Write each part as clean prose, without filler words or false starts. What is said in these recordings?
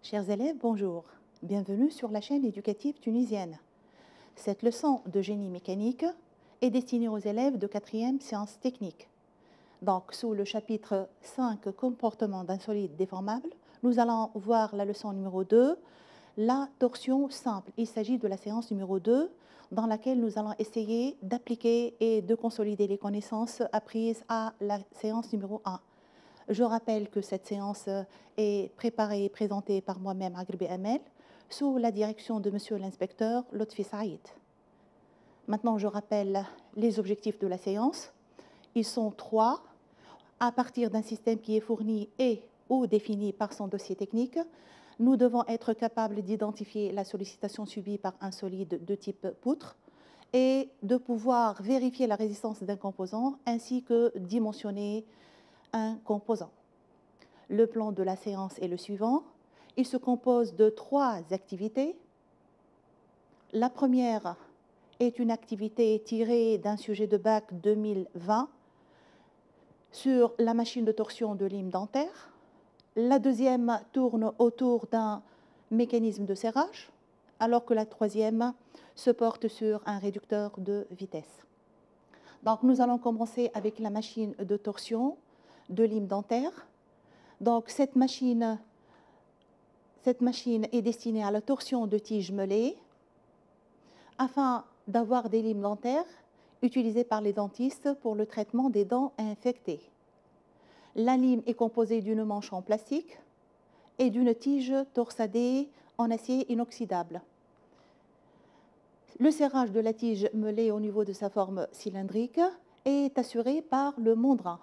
Chers élèves, bonjour. Bienvenue sur la chaîne éducative tunisienne. Cette leçon de génie mécanique est destinée aux élèves de 4e sciences techniques. Donc, sous le chapitre 5, comportement d'un solide déformable, nous allons voir la leçon numéro 2, la torsion simple. Il s'agit de la séance numéro 2, dans laquelle nous allons essayer d'appliquer et de consolider les connaissances apprises à la séance numéro 1. Je rappelle que cette séance est préparée et présentée par moi-même, Agrbi Amel, sous la direction de Monsieur l'inspecteur Lotfi Saïd. Maintenant, je rappelle les objectifs de la séance. Ils sont 3. À partir d'un système qui est fourni et ou défini par son dossier technique, nous devons être capables d'identifier la sollicitation subie par un solide de type poutre et de pouvoir vérifier la résistance d'un composant ainsi que dimensionner un composant. Le plan de la séance est le suivant. Il se compose de 3 activités. La première est une activité tirée d'un sujet de bac 2020 sur la machine de torsion de lime dentaire. La deuxième tourne autour d'un mécanisme de serrage, alors que la troisième se porte sur un réducteur de vitesse. Donc, nous allons commencer avec la machine de torsion de lime dentaire. Donc, cette machine est destinée à la torsion de tiges meulées afin d'avoir des limes dentaires utilisées par les dentistes pour le traitement des dents infectées. La lime est composée d'une manche en plastique et d'une tige torsadée en acier inoxydable. Le serrage de la tige meulée au niveau de sa forme cylindrique est assuré par le mondrin.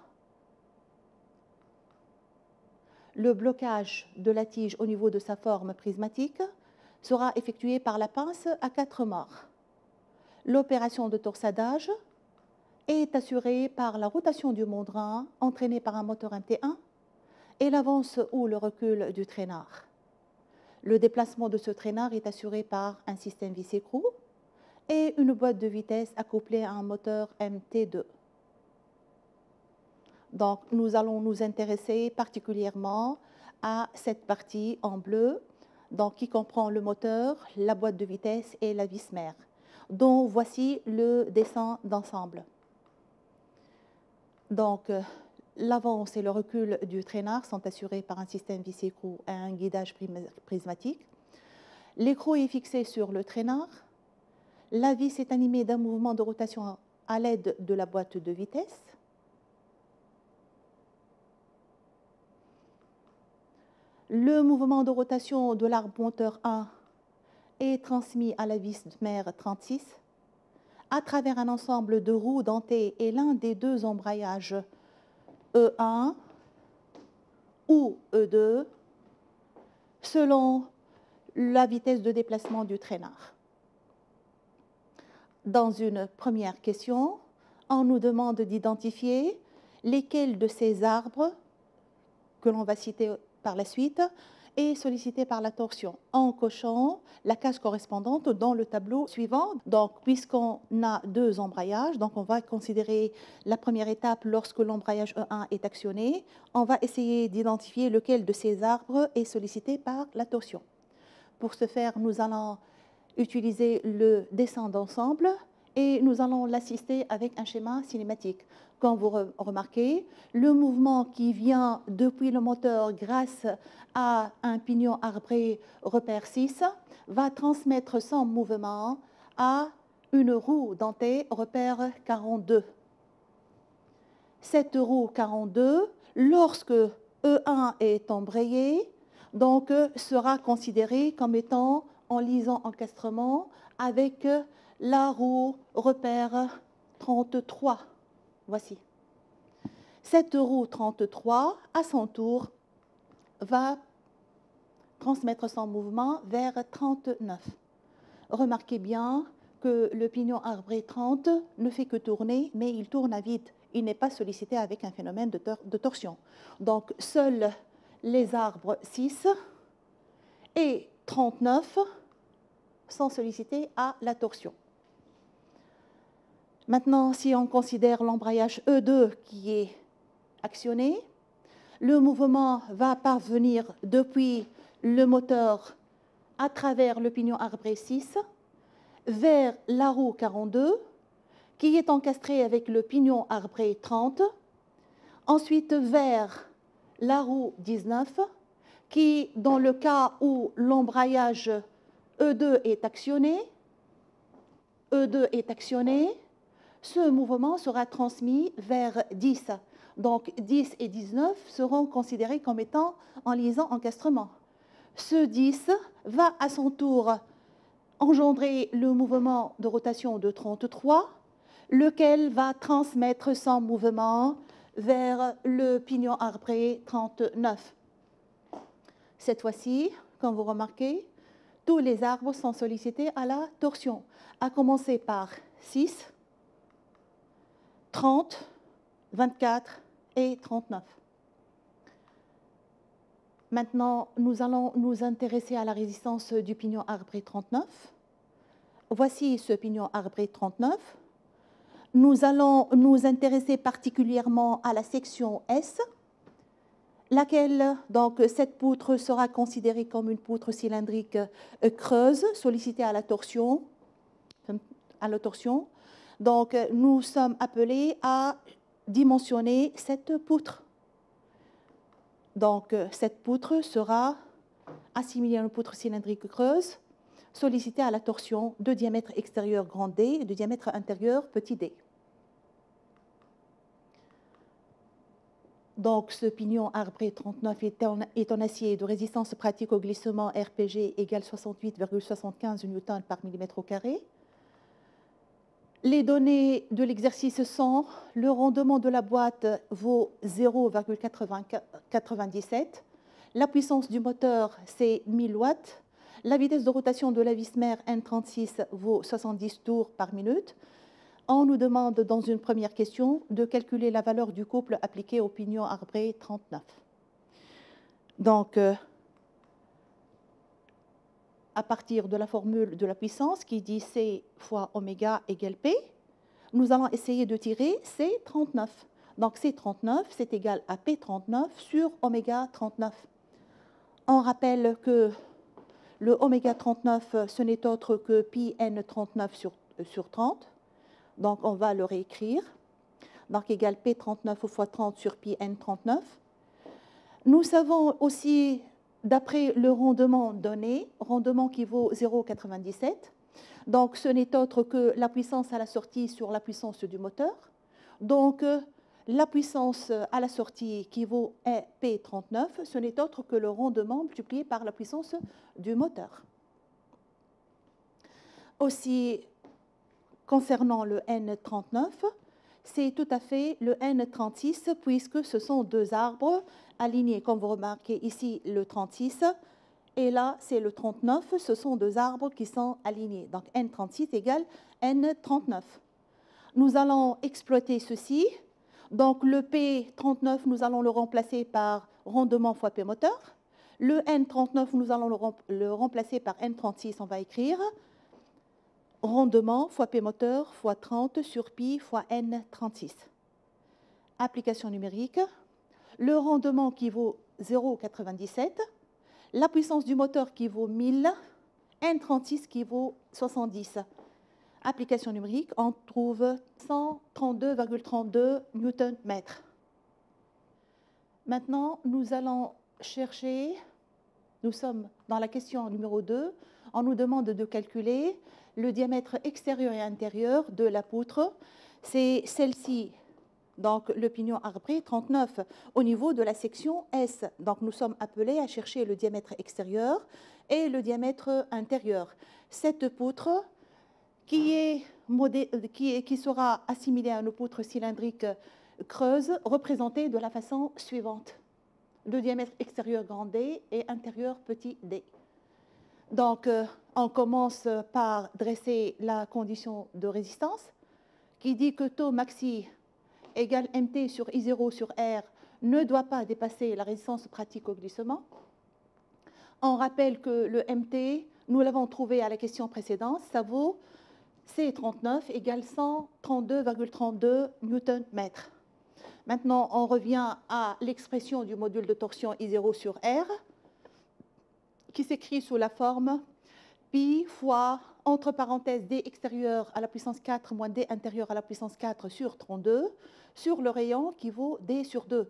Le blocage de la tige au niveau de sa forme prismatique sera effectué par la pince à 4 morts. L'opération de torsadage est assurée par la rotation du mondrin entraîné par un moteur MT1 et l'avance ou le recul du traînard. Le déplacement de ce traînard est assuré par un système vis-écrou et une boîte de vitesse accouplée à un moteur MT2. Donc, nous allons nous intéresser particulièrement à cette partie en bleu, donc, qui comprend le moteur, la boîte de vitesse et la vis mère, dont voici le dessin d'ensemble. Donc, l'avance et le recul du traînard sont assurés par un système vis-écrou et un guidage prismatique. L'écrou est fixé sur le traînard. La vis est animée d'un mouvement de rotation à l'aide de la boîte de vitesse. Le mouvement de rotation de l'arbre moteur 1 est transmis à la vis mère 36 à travers un ensemble de roues dentées et l'un des 2 embrayages E1 ou E2 selon la vitesse de déplacement du traînard. Dans une première question, on nous demande d'identifier lesquels de ces arbres que l'on va citer par la suite est sollicité par la torsion en cochant la case correspondante dans le tableau suivant. Donc, puisqu'on a 2 embrayages, donc on va considérer la première étape lorsque l'embrayage E1 est actionné. On va essayer d'identifier lequel de ces arbres est sollicité par la torsion. Pour ce faire, nous allons utiliser le dessin d'ensemble et nous allons l'assister avec un schéma cinématique. Comme vous remarquez, le mouvement qui vient depuis le moteur grâce à un pignon arbré repère 6 va transmettre son mouvement à une roue dentée repère 42. Cette roue 42, lorsque E1 est embrayé, donc sera considérée comme étant en liaison encastrement avec la roue repère 33. Voici. Cette roue 33, à son tour, va transmettre son mouvement vers 39. Remarquez bien que le pignon arbré 30 ne fait que tourner, mais il tourne à vide. Il n'est pas sollicité avec un phénomène de torsion. Donc, seuls les arbres 6 et 39 sont sollicités à la torsion. Maintenant, si on considère l'embrayage E2 qui est actionné, le mouvement va parvenir depuis le moteur à travers le pignon arbré 6 vers la roue 42 qui est encastrée avec le pignon arbré 30, ensuite vers la roue 19 qui, dans le cas où l'embrayage E2 est actionné, ce mouvement sera transmis vers 10. Donc 10 et 19 seront considérés comme étant en liaison encastrement. Ce 10 va à son tour engendrer le mouvement de rotation de 33, lequel va transmettre son mouvement vers le pignon arbré 39. Cette fois-ci, comme vous remarquez, tous les arbres sont sollicités à la torsion, à commencer par 6, 30, 24 et 39. Maintenant, nous allons nous intéresser à la résistance du pignon arbré 39. Voici ce pignon arbré 39. Nous allons nous intéresser particulièrement à la section S, laquelle, donc, cette poutre sera considérée comme une poutre cylindrique creuse, sollicitée à la torsion. Donc, nous sommes appelés à dimensionner cette poutre. Donc, cette poutre sera assimilée à une poutre cylindrique creuse, sollicitée à la torsion de diamètre extérieur grand D et de diamètre intérieur petit d. Donc, ce pignon arbré 39 est en acier de résistance pratique au glissement RPG égale 68,75 Newton par millimètre au carré. Les données de l'exercice sont: le rendement de la boîte vaut 0,97, la puissance du moteur c'est 1000 watts, la vitesse de rotation de la vis mère N36 vaut 70 tours par minute. On nous demande dans une première question de calculer la valeur du couple appliqué au pignon arbré 39. Donc, à partir de la formule de la puissance qui dit C fois oméga égale P, nous allons essayer de tirer C39. Donc C39, c'est égal à P39 sur oméga 39. On rappelle que le oméga 39, ce n'est autre que pi n39 sur 30. Donc on va le réécrire. Donc égal P39 fois 30 sur pi n39. Nous savons aussi, d'après le rendement donné, rendement qui vaut 0,97. Donc, ce n'est autre que la puissance à la sortie sur la puissance du moteur. Donc, la puissance à la sortie qui vaut P39, ce n'est autre que le rendement multiplié par la puissance du moteur. Aussi, concernant le N39, c'est tout à fait le N36, puisque ce sont deux arbres alignés, comme vous remarquez ici, le 36, et là, c'est le 39, ce sont deux arbres qui sont alignés. Donc, N36 égale N39. Nous allons exploiter ceci. Donc, le P39, nous allons le remplacer par rendement fois P moteur. Le N39, nous allons le remplacer par N36, on va écrire rendement fois P moteur fois 30 sur pi fois N36. Application numérique. Le rendement qui vaut 0,97. La puissance du moteur qui vaut 1000, N36 qui vaut 70. Application numérique, on trouve 132,32 Newton-mètre. Maintenant, nous allons chercher, nous sommes dans la question numéro 2, on nous demande de calculer le diamètre extérieur et intérieur de la poutre. C'est celle-ci. Donc, le pignon arbré 39 au niveau de la section S. Donc, nous sommes appelés à chercher le diamètre extérieur et le diamètre intérieur. Cette poutre qui sera assimilée à une poutre cylindrique creuse, représentée de la façon suivante. Le diamètre extérieur grand D et intérieur petit d. Donc, on commence par dresser la condition de résistance qui dit que taux maxi égale MT sur I0 sur R ne doit pas dépasser la résistance pratique au glissement. On rappelle que le MT, nous l'avons trouvé à la question précédente, ça vaut C39 égale 132,32 Newton-mètre. Maintenant, on revient à l'expression du module de torsion I0 sur R. qui s'écrit sous la forme pi fois, entre parenthèses, d extérieur à la puissance 4 moins d intérieur à la puissance 4 sur 32, sur le rayon qui vaut d sur 2.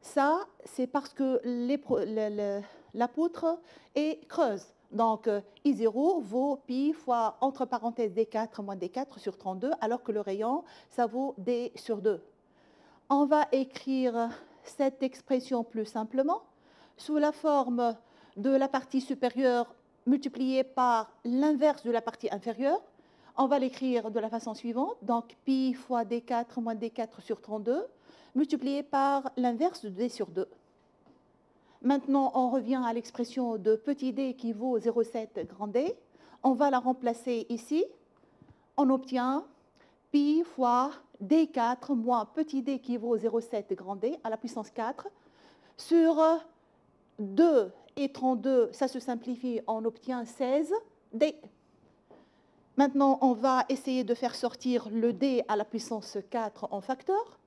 Ça, c'est parce que la poutre est creuse. Donc, I0 vaut pi fois, entre parenthèses, D4 moins D4 sur 32, alors que le rayon, ça vaut D sur 2. On va écrire cette expression plus simplement sous la forme de la partie supérieure multipliée par l'inverse de la partie inférieure. On va l'écrire de la façon suivante. Donc, pi fois D4 moins D4 sur 32, multiplié par l'inverse de D sur 2. Maintenant, on revient à l'expression de petit d qui vaut 0,7 grand D. On va la remplacer ici. On obtient pi fois D4 moins petit d qui vaut 0,7 grand D à la puissance 4 sur 2 et 32. Ça se simplifie, on obtient 16 D. Maintenant, on va essayer de faire sortir le d à la puissance 4 en facteur.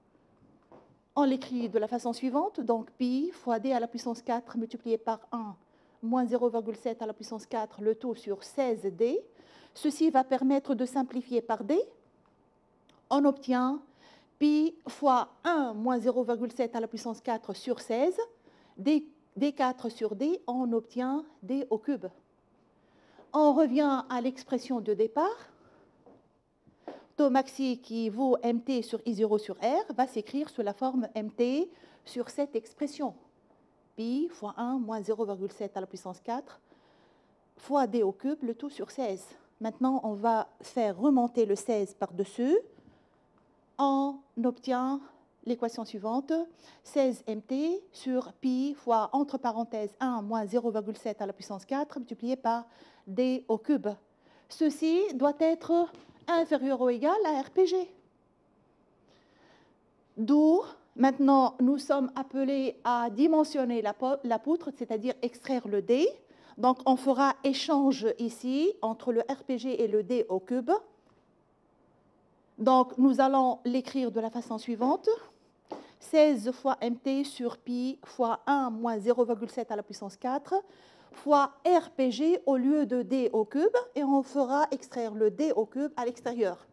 On l'écrit de la façon suivante, donc pi fois d à la puissance 4 multiplié par 1 moins 0,7 à la puissance 4, le tout sur 16d. Ceci va permettre de simplifier par d. On obtient pi fois 1 moins 0,7 à la puissance 4 sur 16, d4 sur d, on obtient d au cube. On revient à l'expression de départ. Taux maxi qui vaut mt sur I0 sur R va s'écrire sous la forme mt sur cette expression. Pi fois 1 moins 0,7 à la puissance 4 fois d au cube, le tout sur 16. Maintenant, on va faire remonter le 16 par-dessus. On obtient l'équation suivante, 16 mt sur pi fois, entre parenthèses, 1 moins 0,7 à la puissance 4 multiplié par d au cube. Ceci doit être inférieur ou égal à RPG. D'où, maintenant, nous sommes appelés à dimensionner la poutre, c'est-à-dire extraire le D. Donc, on fera échange ici entre le RPG et le D au cube. Donc, nous allons l'écrire de la façon suivante. 16 fois mt sur pi fois 1 moins 0,7 à la puissance 4 fois RPG au lieu de d au cube, et on fera extraire le d au cube à l'extérieur.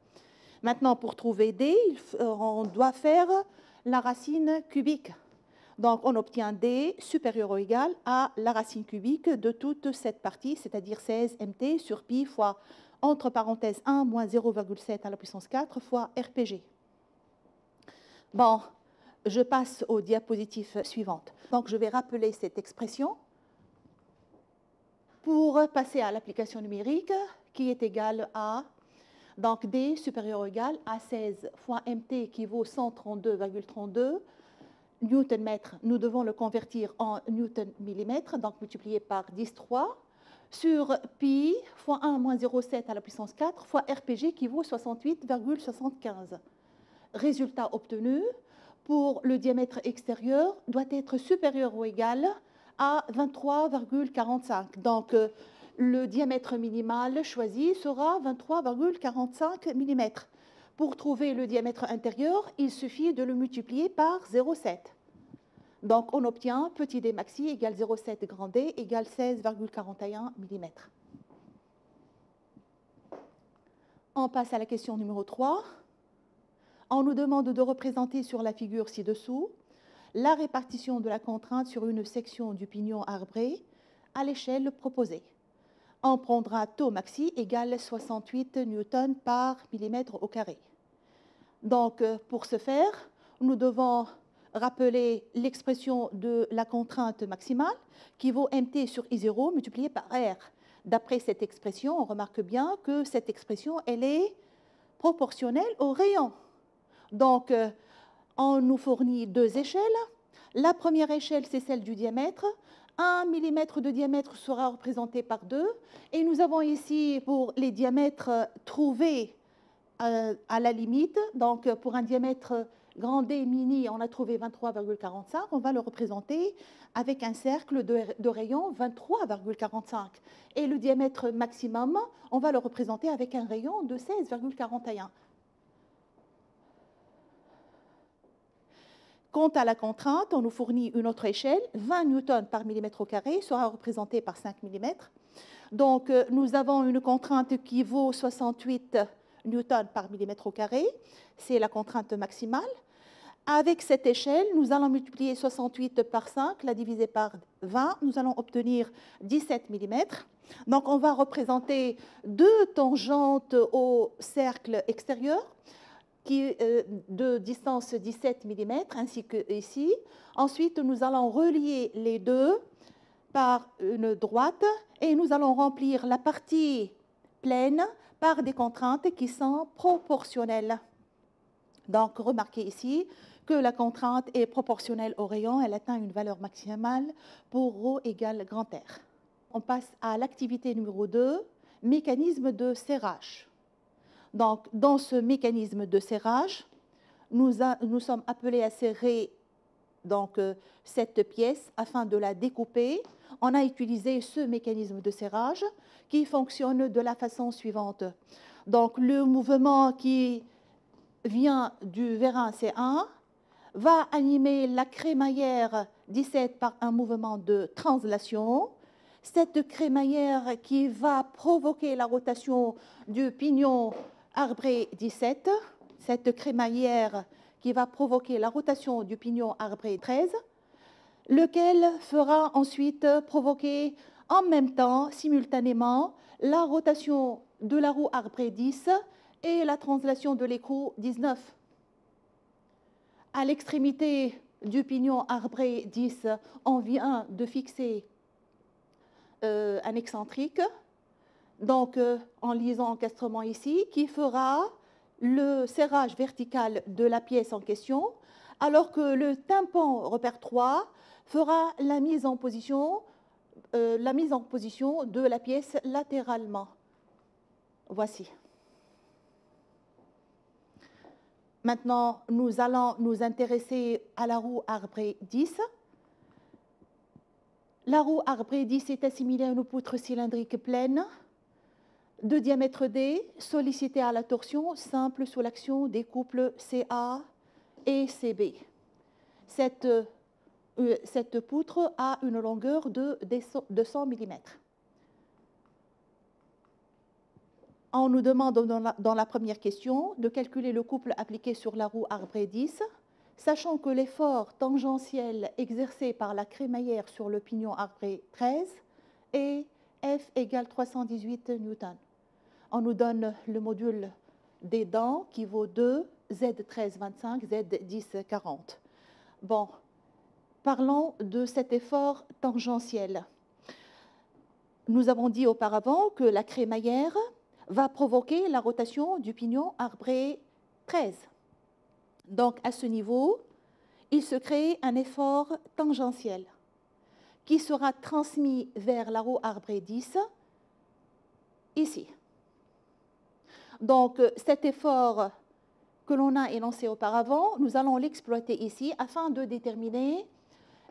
Maintenant, pour trouver d, on doit faire la racine cubique. Donc, on obtient d supérieur ou égal à la racine cubique de toute cette partie, c'est-à-dire 16 mt sur pi fois, entre parenthèses, 1 moins 0,7 à la puissance 4 fois RPG. Bon, je passe aux diapositives suivantes. Donc, je vais rappeler cette expression pour passer à l'application numérique qui est égale à, donc D supérieur ou égal à 16 fois MT qui vaut 132,32 Newton-mètre. Nous devons le convertir en Newton-millimètre, donc multiplié par 10,3 sur pi fois 1 moins 0,7 à la puissance 4 fois RPG qui vaut 68,75. Résultat obtenu pour le diamètre extérieur doit être supérieur ou égal à 23,45. Donc, le diamètre minimal choisi sera 23,45 mm. Pour trouver le diamètre intérieur, il suffit de le multiplier par 0,7. Donc, on obtient petit d maxi égale 0,7 grand d égale 16,41 mm. On passe à la question numéro 3. On nous demande de représenter sur la figure ci-dessous la répartition de la contrainte sur une section du pignon arbré à l'échelle proposée. On prendra taux maxi égale 68 newtons par millimètre au carré. Donc, pour ce faire, nous devons rappeler l'expression de la contrainte maximale qui vaut mt sur I0 multiplié par R. D'après cette expression, on remarque bien que cette expression, elle est proportionnelle au rayon. Donc, on nous fournit deux échelles. La première échelle, c'est celle du diamètre. 1 mm de diamètre sera représenté par 2. Et nous avons ici, pour les diamètres trouvés à la limite, donc pour un diamètre grand D mini, on a trouvé 23,45. On va le représenter avec un cercle de rayon 23,45. Et le diamètre maximum, on va le représenter avec un rayon de 16,41. Quant à la contrainte, on nous fournit une autre échelle, 20 newtons par millimètre au carré, sera représentée par 5 mm. Donc, nous avons une contrainte qui vaut 68 newtons par millimètre au carré, c'est la contrainte maximale. Avec cette échelle, nous allons multiplier 68 par 5, la diviser par 20, nous allons obtenir 17 mm. Donc, on va représenter deux tangentes au cercle extérieur qui de distance 17 mm, ainsi que ici. Ensuite, nous allons relier les deux par une droite et nous allons remplir la partie pleine par des contraintes qui sont proportionnelles. Donc, remarquez ici que la contrainte est proportionnelle au rayon, elle atteint une valeur maximale pour ρ égale grand R. On passe à l'activité numéro 2, mécanisme de serrage. Donc, dans ce mécanisme de serrage, nous sommes appelés à serrer donc, cette pièce afin de la découper. On a utilisé ce mécanisme de serrage qui fonctionne de la façon suivante. Donc, le mouvement qui vient du vérin C1 va animer la crémaillère 17 par un mouvement de translation. Cette crémaillère qui va provoquer la rotation du pignon arbré 17, cette crémaillère qui va provoquer la rotation du pignon arbré 13, lequel fera ensuite provoquer en même temps, simultanément, la rotation de la roue arbré 10 et la translation de l'écrou 19. À l'extrémité du pignon arbré 10, on vient de fixer un excentrique, donc en lisant encastrement ici, qui fera le serrage vertical de la pièce en question, alors que le tympan repère 3 fera la mise en position de la pièce latéralement. Voici. Maintenant, nous allons nous intéresser à la roue arbré 10. La roue arbré 10 est assimilée à une poutre cylindrique pleine de diamètre D, sollicitée à la torsion simple sous l'action des couples CA et CB. Cette poutre a une longueur de 200 mm. On nous demande dans la première question de calculer le couple appliqué sur la roue arbré 10, sachant que l'effort tangentiel exercé par la crémaillère sur le pignon arbré 13 est F égale 318 newtons. On nous donne le module des dents qui vaut 2, Z13 25, Z10 40. Bon, parlons de cet effort tangentiel. Nous avons dit auparavant que la crémaillère va provoquer la rotation du pignon arbré 13. Donc, à ce niveau, il se crée un effort tangentiel qui sera transmis vers la roue arbré 10, ici. Donc, cet effort que l'on a énoncé auparavant, nous allons l'exploiter ici afin de déterminer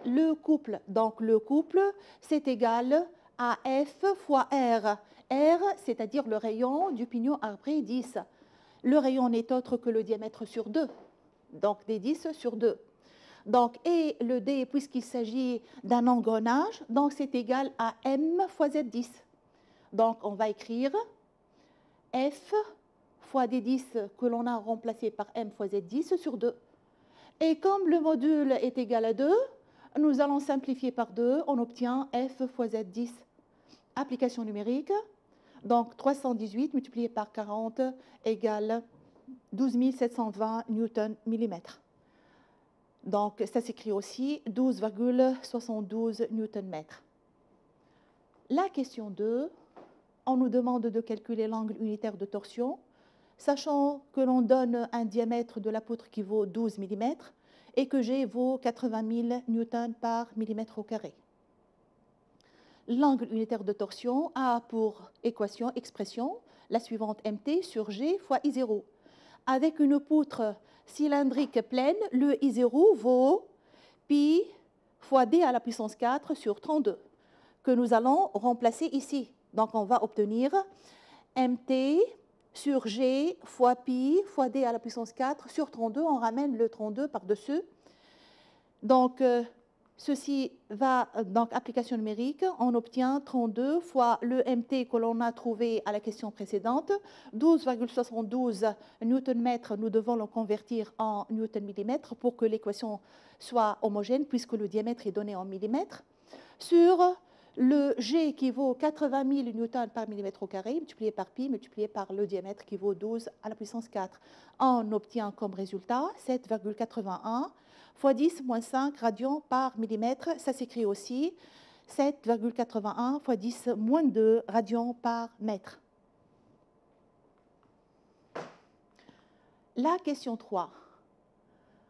le couple. Donc, le couple, c'est égal à F fois R. R, c'est-à-dire le rayon du pignon arbré 10. Le rayon n'est autre que le diamètre sur 2, donc des 10 sur 2. Donc, et le D, puisqu'il s'agit d'un engrenage, donc c'est égal à M fois Z10. Donc, on va écrire F fois D10 que l'on a remplacé par M fois Z10 sur 2. Et comme le module est égal à 2, nous allons simplifier par 2, on obtient F fois Z10. Application numérique, donc 318 multiplié par 40 égale 12 720 newton millimètre. Donc, ça s'écrit aussi 12,72 newton mètre. La question 2, on nous demande de calculer l'angle unitaire de torsion, sachant que l'on donne un diamètre de la poutre qui vaut 12 mm et que G vaut 80 000 newtons par millimètre au carré. L'angle unitaire de torsion a pour expression la suivante MT sur G fois I0. Avec une poutre cylindrique pleine, le I0 vaut pi fois D à la puissance 4 sur 32, que nous allons remplacer ici. Donc, on va obtenir MT sur G fois pi fois D à la puissance 4 sur 32. On ramène le 32 par-dessus. Donc, ceci va, donc application numérique, on obtient 32 fois le MT que l'on a trouvé à la question précédente, 12,72 Nm, nous devons le convertir en Nm-millimètre pour que l'équation soit homogène puisque le diamètre est donné en millimètres, sur le G qui vaut 80 000 newtons par millimètre au carré, multiplié par pi, multiplié par le diamètre qui vaut 12 à la puissance 4. On obtient comme résultat 7,81 fois 10 moins 5 radians par millimètre. Ça s'écrit aussi 7,81 fois 10 moins 2 radians par mètre. La question 3.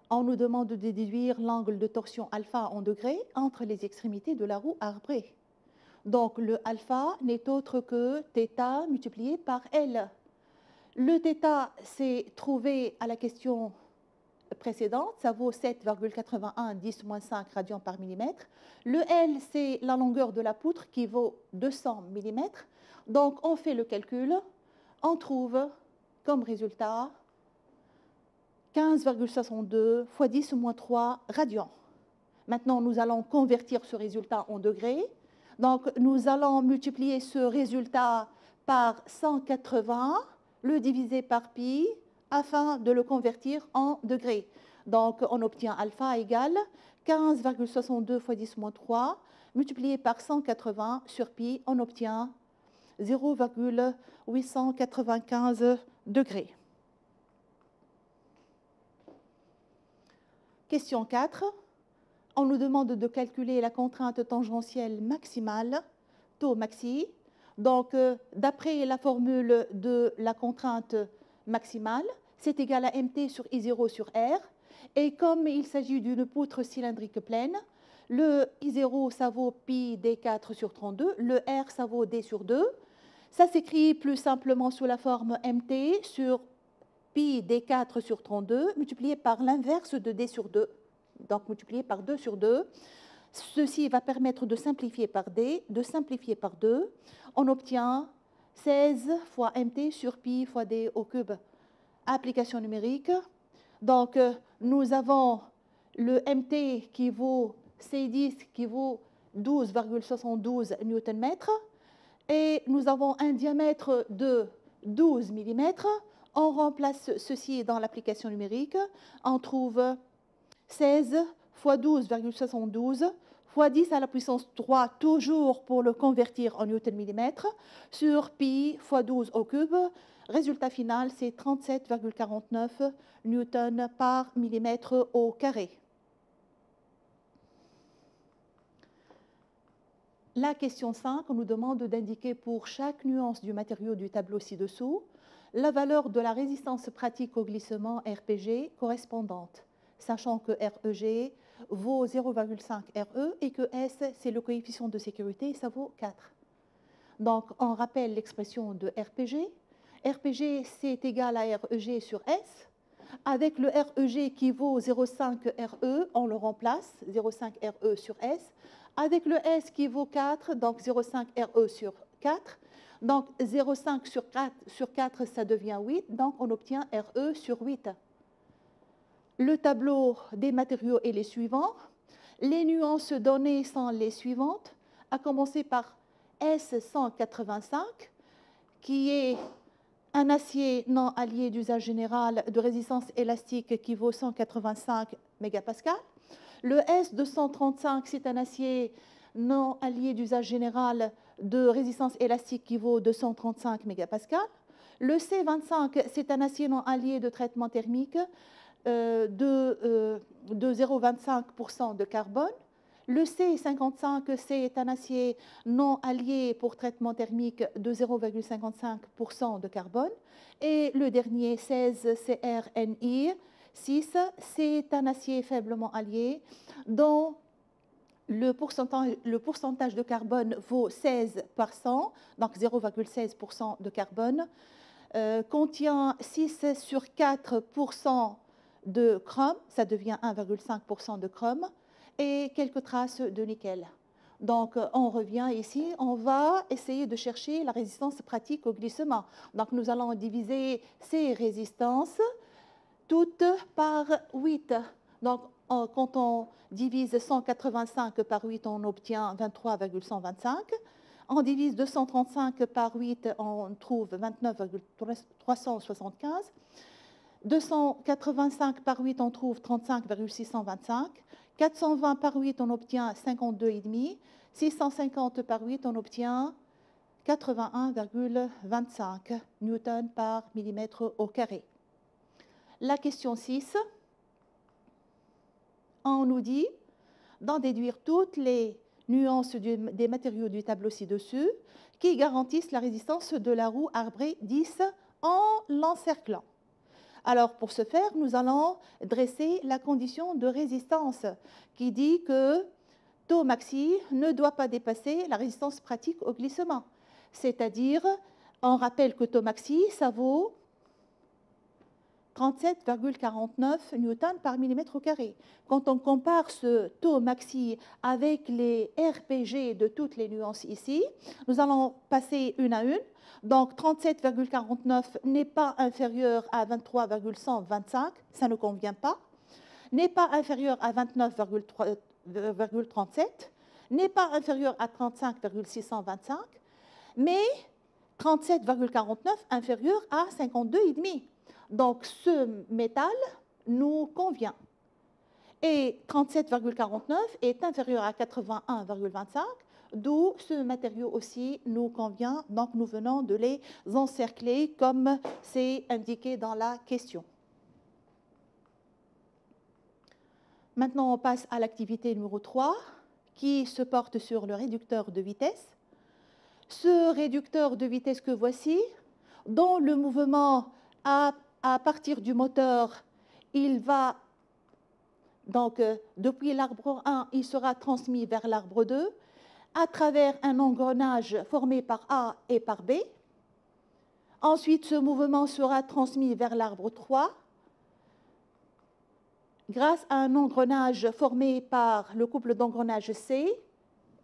On nous demande de déduire l'angle de torsion alpha en degrés entre les extrémités de la roue arbrée. Donc, le alpha n'est autre que θ multiplié par L. Le θ s'est trouvé à la question précédente, ça vaut 7,81 10 moins 5 radians par millimètre. Le L, c'est la longueur de la poutre qui vaut 200 mm. Donc, on fait le calcul, on trouve comme résultat 15,62 fois 10 moins 3 radians. Maintenant, nous allons convertir ce résultat en degrés. Donc, nous allons multiplier ce résultat par 180, le diviser par pi, afin de le convertir en degrés. Donc, on obtient alpha égale 15,62 fois 10 moins 3, multiplié par 180 sur pi, on obtient 0,895 degrés. Question 4. On nous demande de calculer la contrainte tangentielle maximale, taux maxi. Donc, d'après la formule de la contrainte maximale, c'est égal à mt sur I0 sur R. Et comme il s'agit d'une poutre cylindrique pleine, le I0, ça vaut pi d4 sur 32, le R, ça vaut d sur 2. Ça s'écrit plus simplement sous la forme mt sur pi d4 sur 32, multiplié par l'inverse de d sur 2. Donc, multiplié par 2 sur 2. Ceci va permettre de simplifier par d, de simplifier par 2. On obtient 16 fois mt sur pi fois d au cube. Application numérique. Donc, nous avons le mt qui vaut C10 qui vaut 12,72 Nm. Et nous avons un diamètre de 12 mm. On remplace ceci dans l'application numérique. On trouve 16 fois 12,72 fois 10 à la puissance 3, toujours pour le convertir en Newton-millimètre, sur pi fois 12 au cube. Résultat final, c'est 37,49 newtons par millimètre au carré. La question 5 nous demande d'indiquer pour chaque nuance du matériau du tableau ci-dessous la valeur de la résistance pratique au glissement RPG correspondante, sachant que REG vaut 0,5 RE et que S, c'est le coefficient de sécurité, ça vaut 4. Donc, on rappelle l'expression de RPG. RPG, c'est égal à REG sur S. Avec le REG qui vaut 0,5 RE, on le remplace, 0,5 RE sur S. Avec le S qui vaut 4, donc 0,5 RE sur 4. Donc, 0,5 sur 4, ça devient 8. Donc, on obtient RE sur 8. Le tableau des matériaux est les suivants. Les nuances données sont les suivantes, à commencer par S185, qui est un acier non allié d'usage général de résistance élastique qui vaut 185 mégapascales. Le S235, c'est un acier non allié d'usage général de résistance élastique qui vaut 235 mégapascales. Le C25, c'est un acier non allié de traitement thermique de 0,25% de carbone. Le C55, c'est un acier non allié pour traitement thermique de 0,55% de carbone. Et le dernier, 16 CRNI 6, c'est un acier faiblement allié dont le pourcentage de carbone vaut 16 par 100, donc 0,16% de carbone, contient 6 sur 4% de chrome, ça devient 1,5% de chrome, et quelques traces de nickel. Donc, on revient ici, on va essayer de chercher la résistance pratique au glissement. Donc, nous allons diviser ces résistances toutes par 8. Donc, quand on divise 185 par 8, on obtient 23,125. On divise 235 par 8, on trouve 29,375. 285 par 8, on trouve 35,625. 420 par 8, on obtient 52,5. 650 par 8, on obtient 81,25 newtons par millimètre au carré. La question 6, on nous dit d'en déduire toutes les nuances des matériaux du tableau ci-dessus qui garantissent la résistance de la roue arbrée 10 en l'encerclant. Alors, pour ce faire, nous allons dresser la condition de résistance qui dit que taux maxi ne doit pas dépasser la résistance pratique au glissement. C'est-à-dire, on rappelle que taux maxi, ça vaut 37,49 newtons par millimètre au carré. Quand on compare ce taux maxi avec les RPG de toutes les nuances ici, nous allons passer une à une. Donc 37,49 n'est pas inférieur à 23,125, ça ne convient pas. N'est pas inférieur à 29,37, n'est pas inférieur à 35,625, mais 37,49 inférieur à 52,5. Donc, ce métal nous convient. Et 37,49 est inférieur à 81,25, d'où ce matériau aussi nous convient. Donc, nous venons de les encercler comme c'est indiqué dans la question. Maintenant, on passe à l'activité numéro 3, qui se porte sur le réducteur de vitesse. Ce réducteur de vitesse que voici, dont le mouvement à partir du moteur, il va, donc depuis l'arbre 1, il sera transmis vers l'arbre 2 à travers un engrenage formé par A et par B. Ensuite, ce mouvement sera transmis vers l'arbre 3 grâce à un engrenage formé par le couple d'engrenages C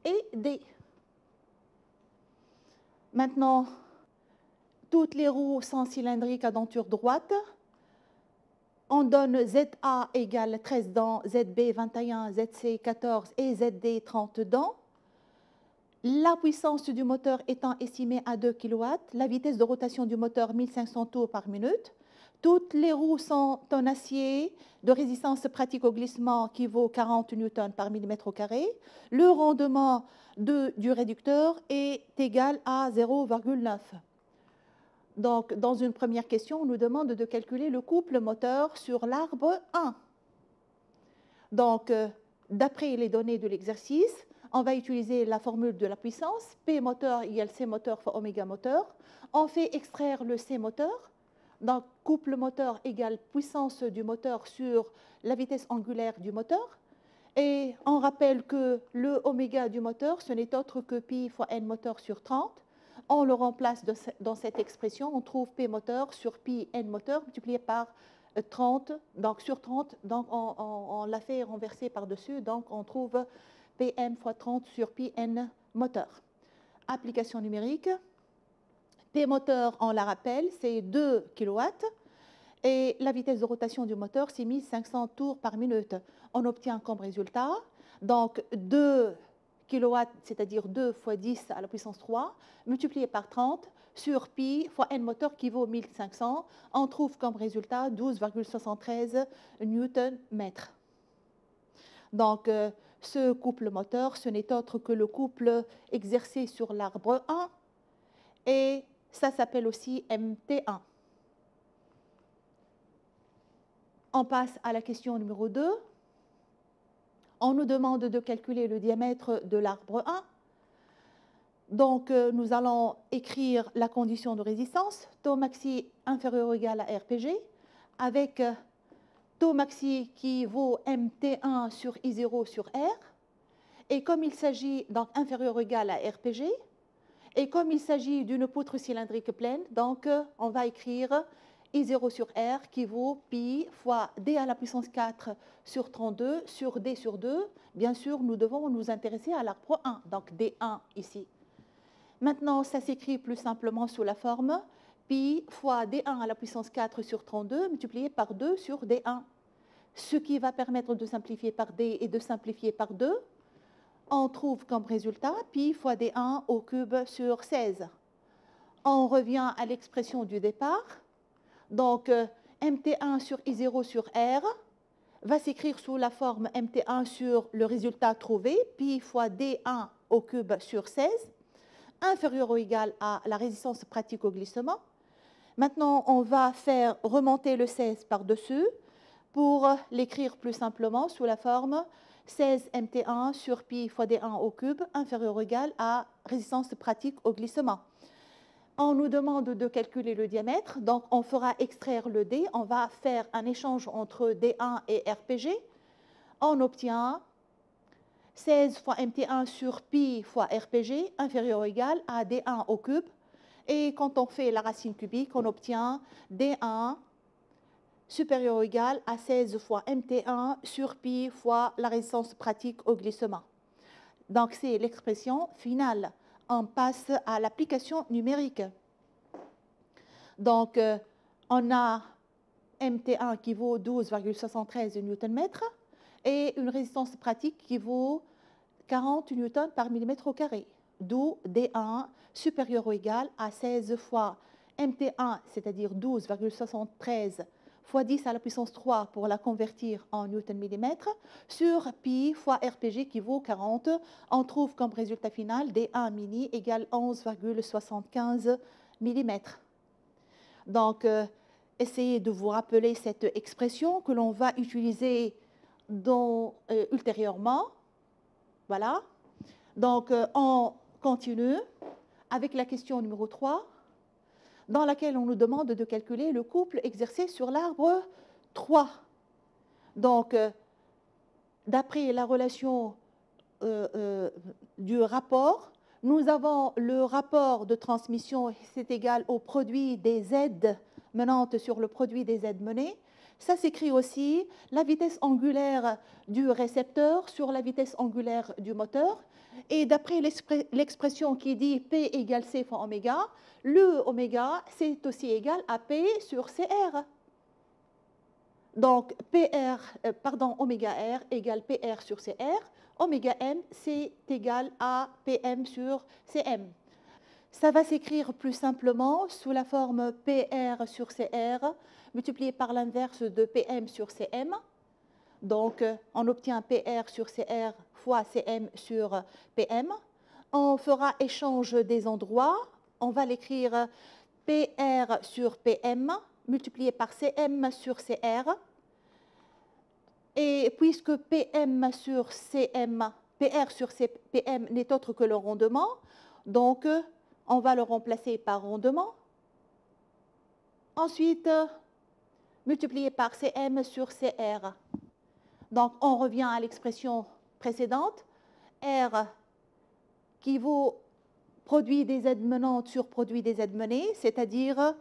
et D. Maintenant, toutes les roues sont cylindriques à denture droite. On donne ZA égale 13 dents, ZB 21, ZC 14 et ZD 30 dents. La puissance du moteur étant estimée à 2 kW, la vitesse de rotation du moteur 1500 tours par minute. Toutes les roues sont en acier de résistance pratique au glissement qui vaut 40 newtons par millimètre au carré. Le rendement du réducteur est égal à 0,9. Donc, dans une première question, on nous demande de calculer le couple moteur sur l'arbre 1. Donc, d'après les données de l'exercice, on va utiliser la formule de la puissance, P moteur égale C moteur fois oméga moteur. On fait extraire le C moteur. Donc, couple moteur égale puissance du moteur sur la vitesse angulaire du moteur. Et on rappelle que le oméga du moteur, ce n'est autre que pi fois n moteur sur 30. On le remplace dans cette expression, on trouve P moteur sur pi n moteur multiplié par 30, donc sur 30, donc on l'a fait renverser par-dessus, donc on trouve Pm fois 30 sur pi n moteur. Application numérique, P moteur, on la rappelle, c'est 2 kW, et la vitesse de rotation du moteur, c'est 1500 tours par minute. On obtient comme résultat, donc 2 kW, c'est-à-dire 2 fois 10 à la puissance 3, multiplié par 30 sur pi fois n moteur qui vaut 1500. On trouve comme résultat 12,73 Nm. Donc, ce couple moteur, ce n'est autre que le couple exercé sur l'arbre 1 et ça s'appelle aussi MT1. On passe à la question numéro 2. On nous demande de calculer le diamètre de l'arbre 1. Donc, nous allons écrire la condition de résistance, taux maxi inférieur ou égal à RPG, avec taux maxi qui vaut MT1 sur I0 sur R. Et comme il s'agit donc inférieur ou égal à RPG, et comme il s'agit d'une poutre cylindrique pleine, donc on va écrire I0 sur R qui vaut pi fois D à la puissance 4 sur 32 sur D sur 2. Bien sûr, nous devons nous intéresser à l'arbre 1, donc D1 ici. Maintenant, ça s'écrit plus simplement sous la forme pi fois D1 à la puissance 4 sur 32 multiplié par 2 sur D1. ce qui va permettre de simplifier par d et de simplifier par 2. On trouve comme résultat pi fois d1 au cube sur 16. On revient à l'expression du départ. Donc, mt1 sur i0 sur r va s'écrire sous la forme mt1 sur le résultat trouvé, pi fois d1 au cube sur 16, inférieur ou égal à la résistance pratique au glissement. Maintenant, on va faire remonter le 16 par-dessus pour l'écrire plus simplement sous la forme 16 mt1 sur pi fois d1 au cube, inférieur ou égal à résistance pratique au glissement. On nous demande de calculer le diamètre, donc on fera extraire le d, on va faire un échange entre d1 et rpg. On obtient 16 fois mt1 sur pi fois rpg, inférieur ou égal à d1 au cube. Et quand on fait la racine cubique, on obtient d1 supérieur ou égal à 16 fois mt1 sur pi fois la résistance pratique au glissement. Donc c'est l'expression finale. On passe à l'application numérique. Donc, on a mt1 qui vaut 12,73 Nm et une résistance pratique qui vaut 40 Newton par millimètre au carré, d'où d1 supérieur ou égal à 16 fois mt1, c'est-à-dire 12,73 fois 10 à la puissance 3 pour la convertir en Newton-millimètre, sur pi fois rpg qui vaut 40. On trouve comme résultat final d1 mini égale 11,75 mm. Donc, essayez de vous rappeler cette expression que l'on va utiliser ultérieurement. Voilà. Donc, on continue avec la question numéro 3, dans laquelle on nous demande de calculer le couple exercé sur l'arbre 3. Donc, d'après la relation du rapport, nous avons le rapport de transmission, c'est égal au produit des Z menantes sur le produit des Z menées. Ça s'écrit aussi la vitesse angulaire du récepteur sur la vitesse angulaire du moteur. Et d'après l'expression qui dit P égale C fois oméga, le oméga, c'est aussi égal à P sur CR. Donc, oméga R égale PR sur CR. Oméga M, c'est égal à PM sur CM. Ça va s'écrire plus simplement sous la forme PR sur CR multiplié par l'inverse de PM sur CM. Donc, on obtient PR sur CR fois CM sur PM. On fera échange des endroits. On va l'écrire PR sur PM multiplié par CM sur CR. Et puisque PM sur CM, PR sur PM n'est autre que le rendement, donc on va le remplacer par rendement. Ensuite, multiplié par CM sur CR. Donc, on revient à l'expression précédente. R qui vaut produit des Z menantes sur produit des Z menées, c'est-à-dire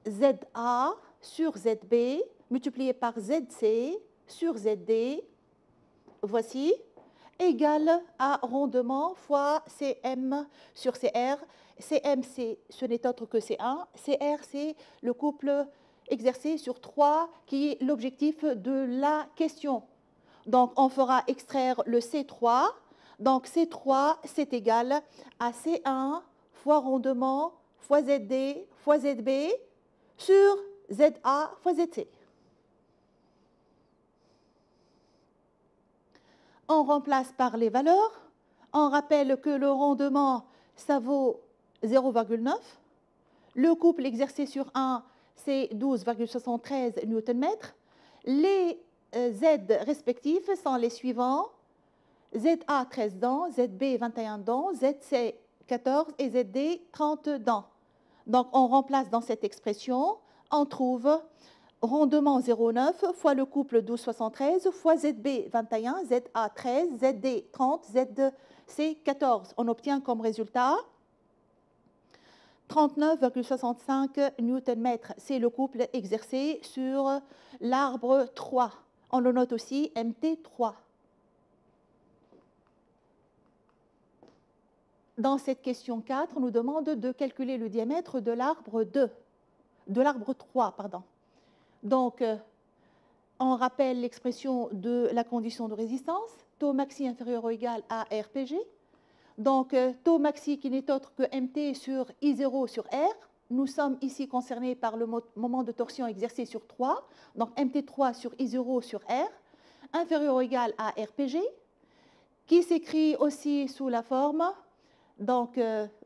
ZA sur ZB multiplié par ZC sur ZD, voici, égale à rendement fois CM sur CR. CM, ce n'est autre que C1. CR, c'est le couple exercé sur 3 qui est l'objectif de la question. Donc, on fera extraire le C3. Donc, C3, c'est égal à C1 fois rendement fois ZD fois ZB sur ZA fois ZC. On remplace par les valeurs. On rappelle que le rendement, ça vaut 0,9. Le couple exercé sur 1, c'est 12,73 Nm. Les Z respectifs sont les suivants. ZA 13 dents, ZB 21 dents, ZC 14 et ZD 30 dents. Donc, on remplace dans cette expression, on trouve rendement 0,9 fois le couple 12,73 fois ZB 21, ZA 13, ZD 30, ZC 14. On obtient comme résultat 39,65 Nm. C'est le couple exercé sur l'arbre 3. On le note aussi MT3. Dans cette question 4, on nous demande de calculer le diamètre de l'arbre 3. Donc, On rappelle l'expression de la condition de résistance, taux maxi inférieur ou égal à RPG. Donc, taux maxi qui n'est autre que MT sur I0 sur R. Nous sommes ici concernés par le moment de torsion exercé sur 3. Donc, MT3 sur I0 sur R, inférieur ou égal à RPG, qui s'écrit aussi sous la forme. Donc,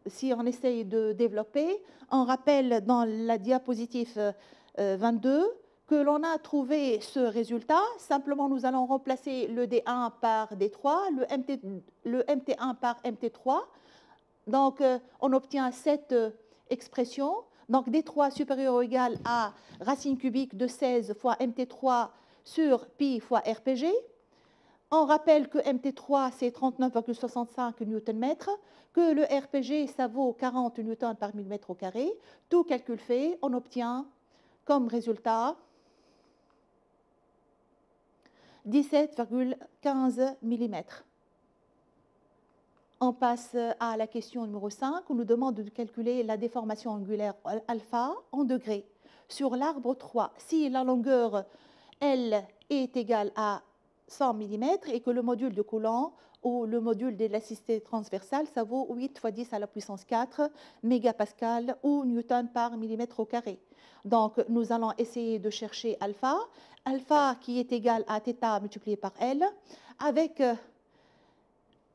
si on essaye de développer, on rappelle dans la diapositive 22 que l'on a trouvé ce résultat. Simplement, nous allons remplacer le D1 par D3, le MT1 par MT3. Donc, on obtient cette expression. Donc, D3 supérieur ou égal à racine cubique de 16 fois MT3 sur pi fois RPG. On rappelle que MT3, c'est 39,65 Nm, que le RPG, ça vaut 40 N par millimètre au carré. Tout calcul fait, on obtient comme résultat 17,15 mm. On passe à la question numéro 5, où on nous demande de calculer la déformation angulaire alpha en degrés sur l'arbre 3. Si la longueur L est égale à 100 mm et que le module de Coulomb ou le module d'élasticité transversale, ça vaut 8 fois 10 à la puissance 4 mégapascal ou newton par millimètre au carré. Donc, nous allons essayer de chercher alpha. Alpha qui est égal à θ multiplié par L, avec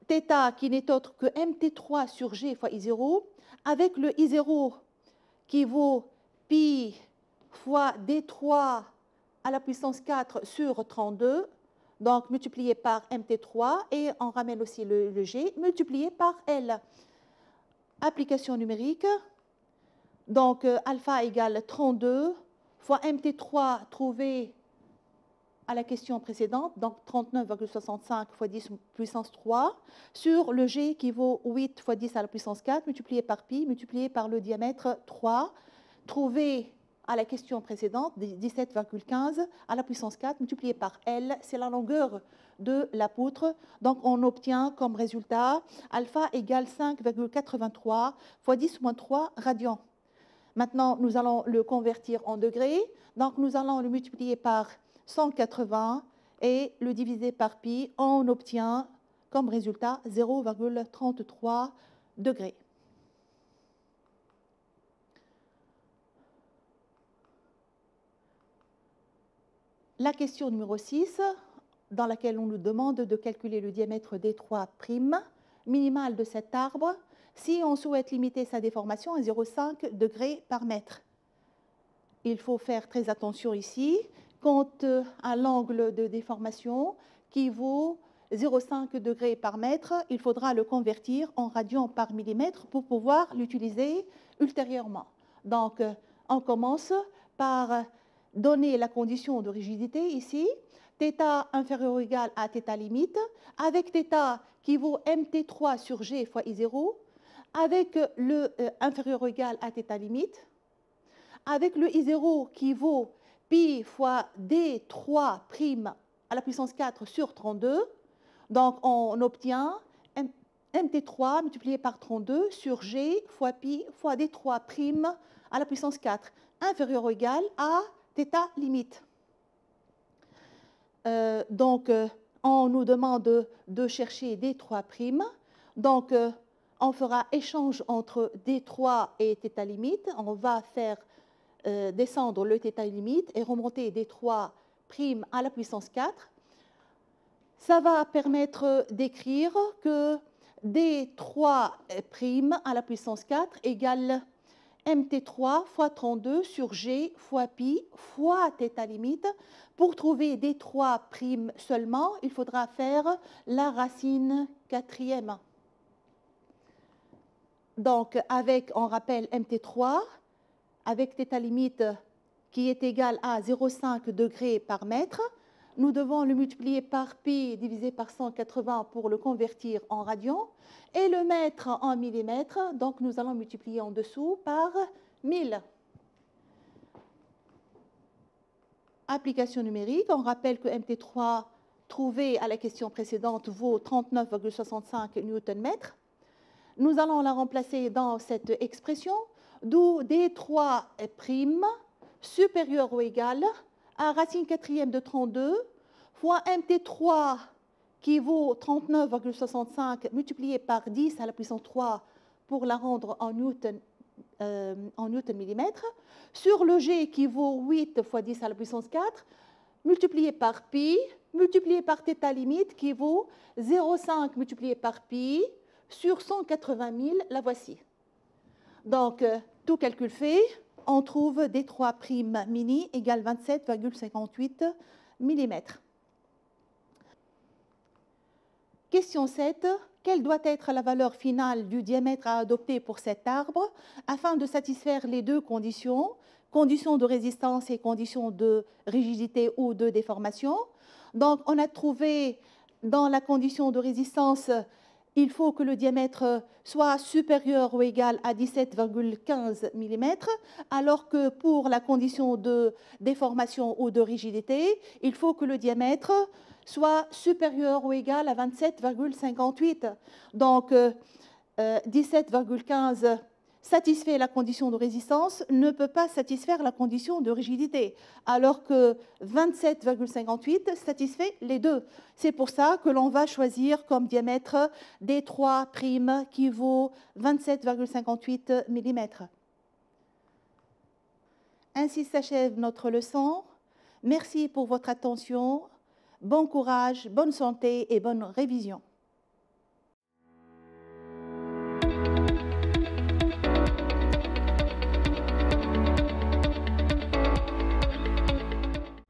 θ qui n'est autre que MT3 sur G fois I0, avec le I0 qui vaut pi fois D3 à la puissance 4 sur 32, donc multiplié par MT3, et on ramène aussi le G, multiplié par L. Application numérique, donc alpha égale 32 fois MT3 trouvé à la question précédente, donc 39,65 fois 10 puissance 3, sur le G qui vaut 8 fois 10 à la puissance 4, multiplié par pi, multiplié par le diamètre 3, trouvé à la question précédente, 17,15 à la puissance 4, multiplié par L, c'est la longueur de la poutre. Donc, on obtient comme résultat alpha égale 5,83 fois 10 moins 3 radians. Maintenant, nous allons le convertir en degrés. Donc, nous allons le multiplier par 180 et le diviser par pi. On obtient comme résultat 0,33 degrés. La question numéro 6, dans laquelle on nous demande de calculer le diamètre D3' minimal de cet arbre si on souhaite limiter sa déformation à 0,5 degrés par mètre. Il faut faire très attention ici quant à l'angle de déformation qui vaut 0,5 degrés par mètre. Il faudra le convertir en radians par millimètre pour pouvoir l'utiliser ultérieurement. Donc, on commence par donner la condition de rigidité ici, θ inférieur ou égal à θ limite, avec θ qui vaut MT3 sur G fois I0, avec le inférieur ou égal à θ limite, avec le I0 qui vaut pi fois D3' à la puissance 4 sur 32. Donc, on obtient MT3 multiplié par 32 sur G fois pi fois D3' à la puissance 4, inférieur ou égal à θ limite. Donc, on nous demande de chercher D3'. Donc, on fera échange entre D3 et θ limite. On va faire descendre le θ limite et remonter D3' à la puissance 4. Ça va permettre d'écrire que D3' à la puissance 4 égale MT3 fois 32 sur G fois pi fois θ limite. Pour trouver D3' seulement, il faudra faire la racine quatrième. Donc, on rappelle MT3, avec θ limite qui est égal à 0,5 degrés par mètre, nous devons le multiplier par pi divisé par 180 pour le convertir en radians et le mettre en millimètres. Donc, nous allons multiplier en dessous par 1000. Application numérique, on rappelle que MT3 trouvé à la question précédente vaut 39,65 Nm. Nous allons la remplacer dans cette expression, d'où D3' supérieur ou égal à racine quatrième de 32 fois MT3 qui vaut 39,65 multiplié par 10 à la puissance 3 pour la rendre en newton millimètre, sur le G qui vaut 8 fois 10 à la puissance 4, multiplié par pi, multiplié par θ limite qui vaut 0,5 multiplié par pi sur 180 000, la voici. Donc, tout calcul fait, on trouve D3' mini égale 27,58 mm. Question 7. Quelle doit être la valeur finale du diamètre à adopter pour cet arbre afin de satisfaire les deux conditions, conditions de résistance et conditions de rigidité ou de déformation? Donc, on a trouvé dans la condition de résistance, il faut que le diamètre soit supérieur ou égal à 17,15 mm, alors que pour la condition de déformation ou de rigidité, il faut que le diamètre soit supérieur ou égal à 27,58. Donc, 17,15 satisfait la condition de résistance, ne peut pas satisfaire la condition de rigidité, alors que 27,58 satisfait les deux. C'est pour ça que l'on va choisir comme diamètre D3' qui vaut 27,58 mm. Ainsi s'achève notre leçon. Merci pour votre attention. Bon courage, bonne santé et bonne révision.